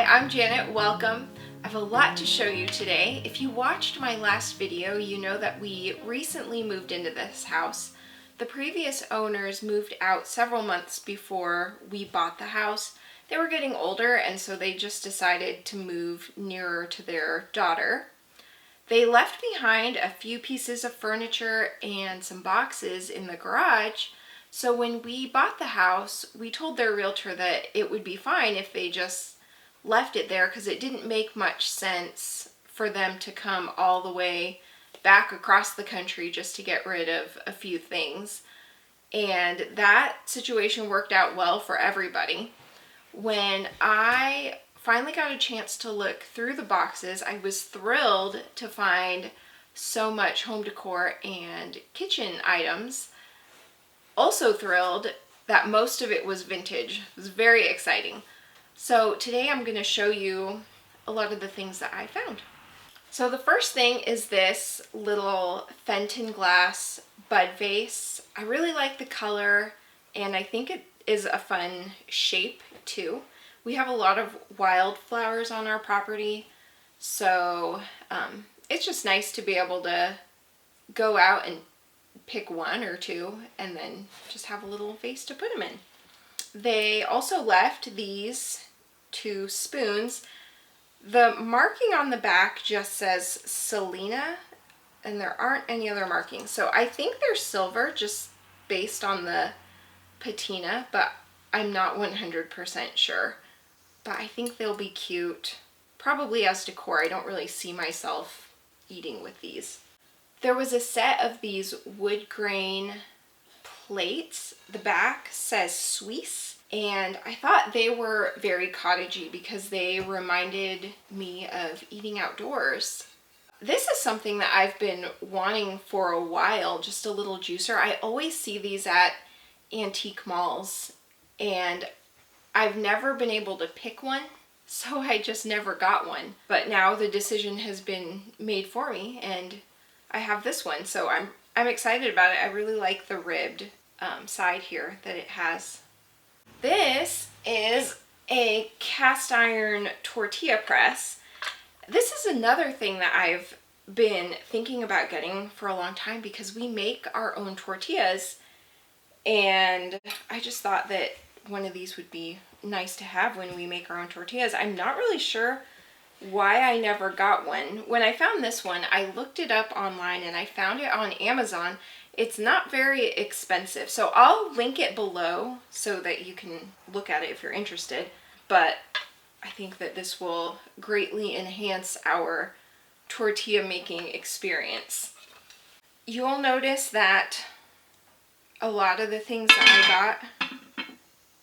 Hi, I'm Janet. Welcome. I have a lot to show you today. If you watched my last video, you know that we recently moved into this house. The previous owners moved out several months before we bought the house. They were getting older, and so they just decided to move nearer to their daughter. They left behind a few pieces of furniture and some boxes in the garage. So when we bought the house, we told their realtor that it would be fine if they just left it there because it didn't make much sense for them to come all the way back across the country just to get rid of a few things. And that situation worked out well for everybody. When I finally got a chance to look through the boxes, I was thrilled to find so much home decor and kitchen items. Also thrilled that most of it was vintage. It was very exciting. So today I'm going to show you a lot of the things that I found. So the first thing is this little Fenton glass bud vase. I really like the color, and I think it is a fun shape too. We have a lot of wildflowers on our property, so it's just nice to be able to go out and pick one or two and then just have a little vase to put them in. They also left these two spoons. The marking on the back just says Selena, and there aren't any other markings. So I think they're silver just based on the patina, but I'm not 100% sure. But I think they'll be cute, probably as decor. I don't really see myself eating with these. There was a set of these wood grain plates. The back says Suisse, and I thought they were very cottagey because they reminded me of eating outdoors. This is something that I've been wanting for a while, just a little juicer. I always see these at antique malls, and I've never been able to pick one, so I just never got one. But now the decision has been made for me, and I have this one, so I'm excited about it. I really like the ribbed side here that it has. This is a cast iron tortilla press. This is another thing that I've been thinking about getting for a long time because we make our own tortillas, and I just thought that one of these would be nice to have when we make our own tortillas. I'm not really sure why I never got one. When I found this one, I looked it up online and I found it on Amazon. It's not very expensive, so I'll link it below so that you can look at it if you're interested. But I think that this will greatly enhance our tortilla making experience. You'll notice that a lot of the things that I got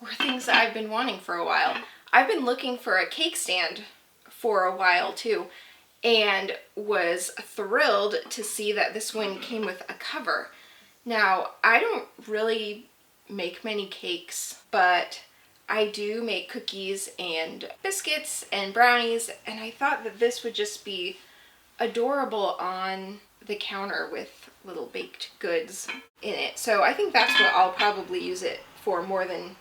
were things that I've been wanting for a while. I've been looking for a cake stand for a while too, and was thrilled to see that this one came with a cover. Now, I don't really make many cakes, but I do make cookies and biscuits and brownies, and I thought that this would just be adorable on the counter with little baked goods in it. So I think that's what I'll probably use it for more than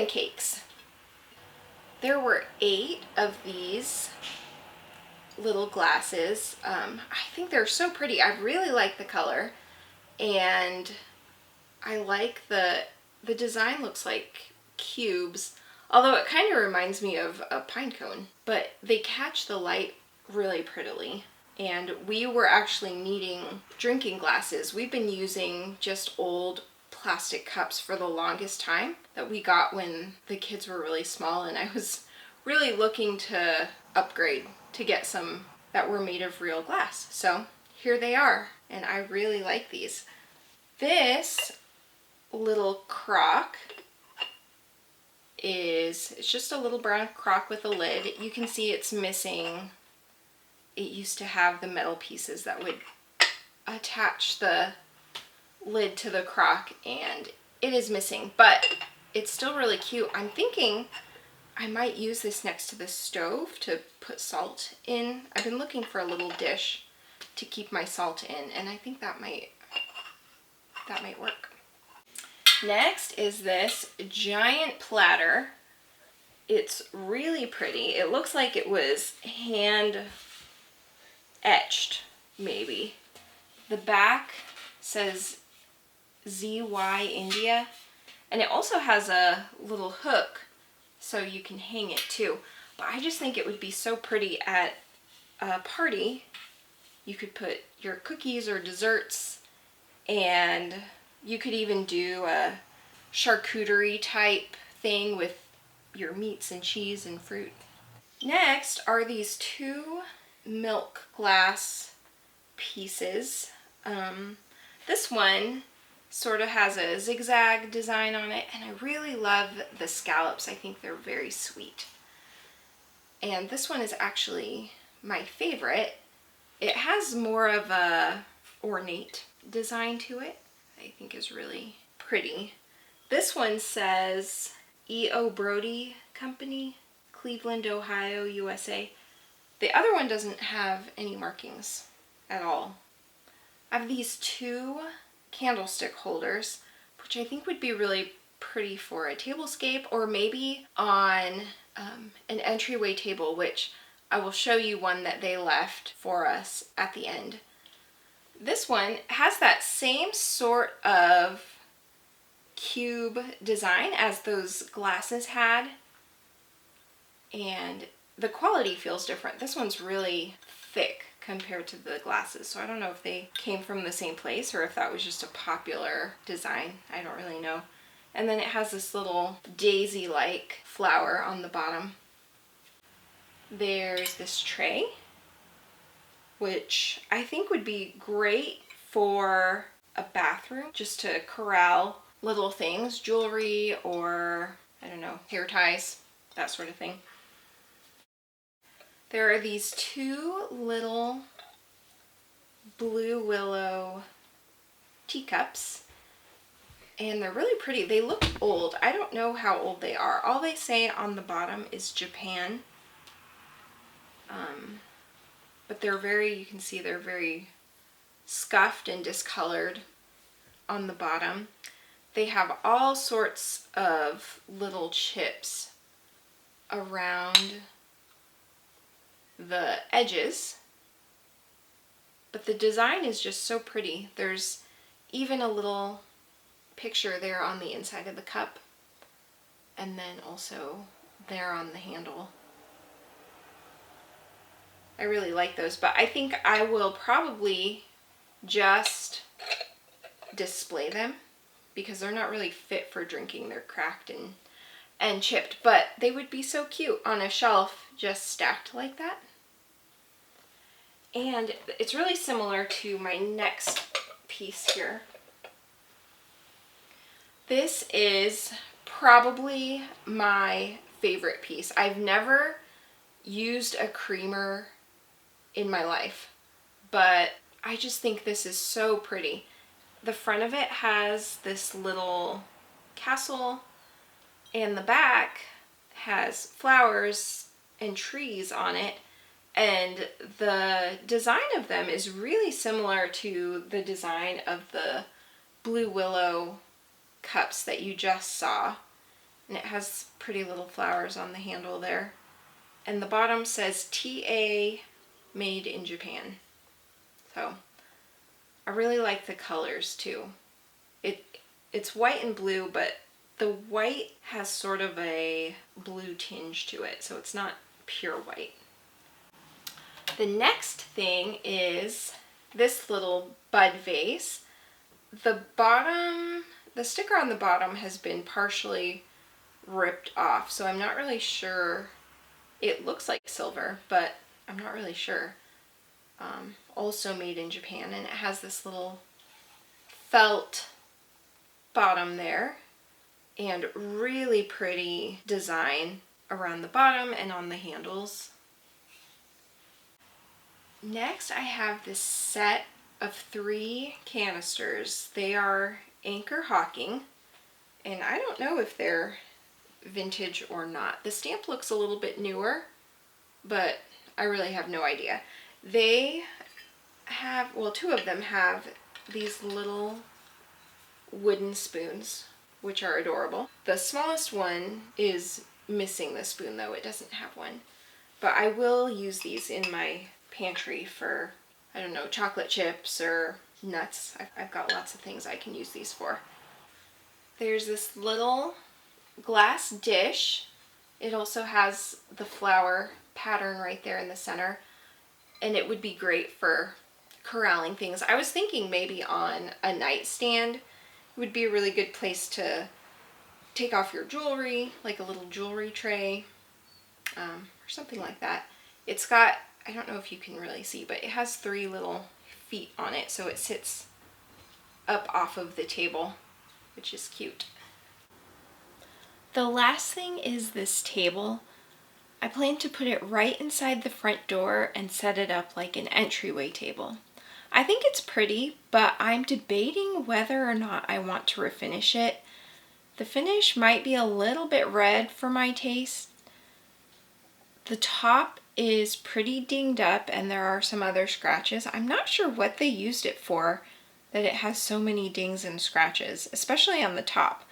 cakes. There were 8 of these little glasses. I think they're so pretty. I really like the color, and I like the design. Looks like cubes, although it kind of reminds me of a pine cone, but they catch the light really prettily. And we were actually needing drinking glasses. We've been using just old plastic cups for the longest time that we got when the kids were really small, and I was really looking to upgrade to get some that were made of real glass. So here they are, and I really like these. This little crock it's just a little brown crock with a lid. You can see it's missing. It used to have the metal pieces that would attach the lid to the crock, and it is missing, but it's still really cute. I'm thinking I might use this next to the stove to put salt in. I've been looking for a little dish to keep my salt in, and I think that might work. Next is this giant platter It's really pretty. It looks like it was hand etched, maybe. The back says ZY India, and it also has a little hook so you can hang it too. But I just think it would be so pretty at a party. You could put your cookies or desserts, and you could even do a charcuterie type thing with your meats and cheese and fruit. Next are these two milk glass pieces. This one sort of has a zigzag design on it, and I really love the scallops. I think they're very sweet. And this one is actually my favorite. It has more of a ornate design to it. I think is really pretty. This one says E.O. Brody Company, Cleveland, Ohio, USA. The other one doesn't have any markings at all. I have these two candlestick holders, which I think would be really pretty for a tablescape, or maybe on an entryway table, which I will show you one that they left for us at the end. This one has that same sort of cube design as those glasses had, and the quality feels different. This one's really thick compared to the glasses, so I don't know if they came from the same place or if that was just a popular design. I don't really know. And then it has this little daisy-like flower on the bottom. There's this tray, which I think would be great for a bathroom, just to corral little things, jewelry, or I don't know, hair ties, that sort of thing. There are these two little blue willow teacups, and they're really pretty. They look old. I don't know how old they are. All they say on the bottom is Japan. But they're very, you can see they're very scuffed and discolored on the bottom. They have all sorts of little chips around the edges, but the design is just so pretty. There's even a little picture there on the inside of the cup, and then also there on the handle. I really like those, but I think I will probably just display them because they're not really fit for drinking. They're cracked and chipped, but they would be so cute on a shelf just stacked like that. And it's really similar to my next piece here. This is probably my favorite piece. I've never used a creamer in my life, but I just think this is so pretty. The front of it has this little castle, and the back has flowers and trees on it, and the design of them is really similar to the design of the blue willow cups that you just saw, and it has pretty little flowers on the handle there, and the bottom says TA made in Japan. So I really like the colors too. It's white and blue, but the white has sort of a blue tinge to it, so it's not pure white. The next thing is this little bud vase. The sticker on the bottom has been partially ripped off, so I'm not really sure. It looks like silver, but I'm not really sure. Also made in Japan, and it has this little felt bottom there and really pretty design around the bottom and on the handles. Next, I have this set of 3 canisters. They are Anchor Hocking, and I don't know if they're vintage or not. The stamp looks a little bit newer, but I really have no idea. They have, well, 2 of them have these little wooden spoons, which are adorable. The smallest one is missing the spoon though, it doesn't have one. But I will use these in my pantry for, I don't know, chocolate chips or nuts. I've got lots of things I can use these for. There's this little glass dish. It also has the flower pattern right there in the center, and it would be great for corralling things. I was thinking maybe on a nightstand. It would be a really good place to take off your jewelry, like a little jewelry tray, or something like that. It's got, I don't know if you can really see, but it has 3 little feet on it, so it sits up off of the table, which is cute. The last thing is this table. I plan to put it right inside the front door and set it up like an entryway table. I think it's pretty, but I'm debating whether or not I want to refinish it. The finish might be a little bit red for my taste. The top is pretty dinged up and there are some other scratches. I'm not sure what they used it for, that it has so many dings and scratches, especially on the top.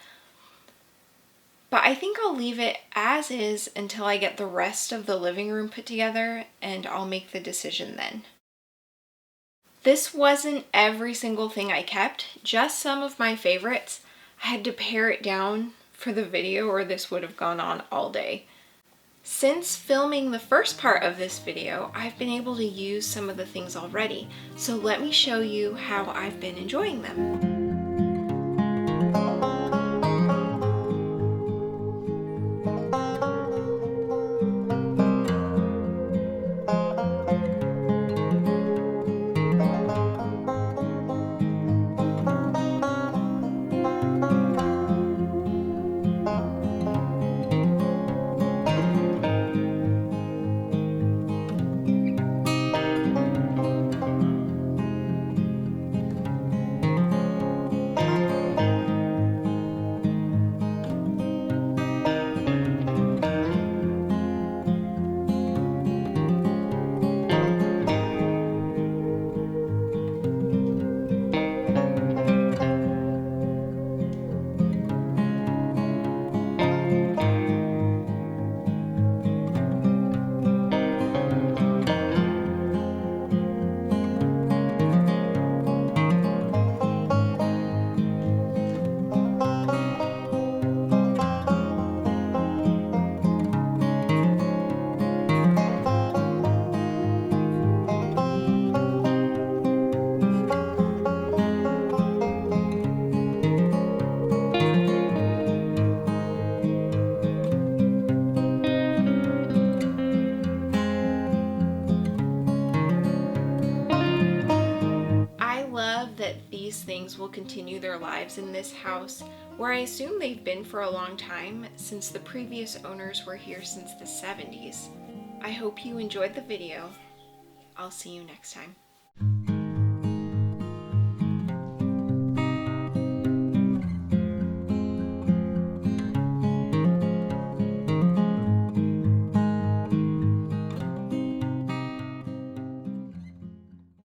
But I think I'll leave it as is until I get the rest of the living room put together, and I'll make the decision then. This wasn't every single thing I kept, just some of my favorites. I had to pare it down for the video or this would have gone on all day. Since filming the first part of this video, I've been able to use some of the things already, so let me show you how I've been enjoying them. These things will continue their lives in this house, where I assume they've been for a long time, since the previous owners were here since the 70s. I hope you enjoyed the video. I'll see you next time.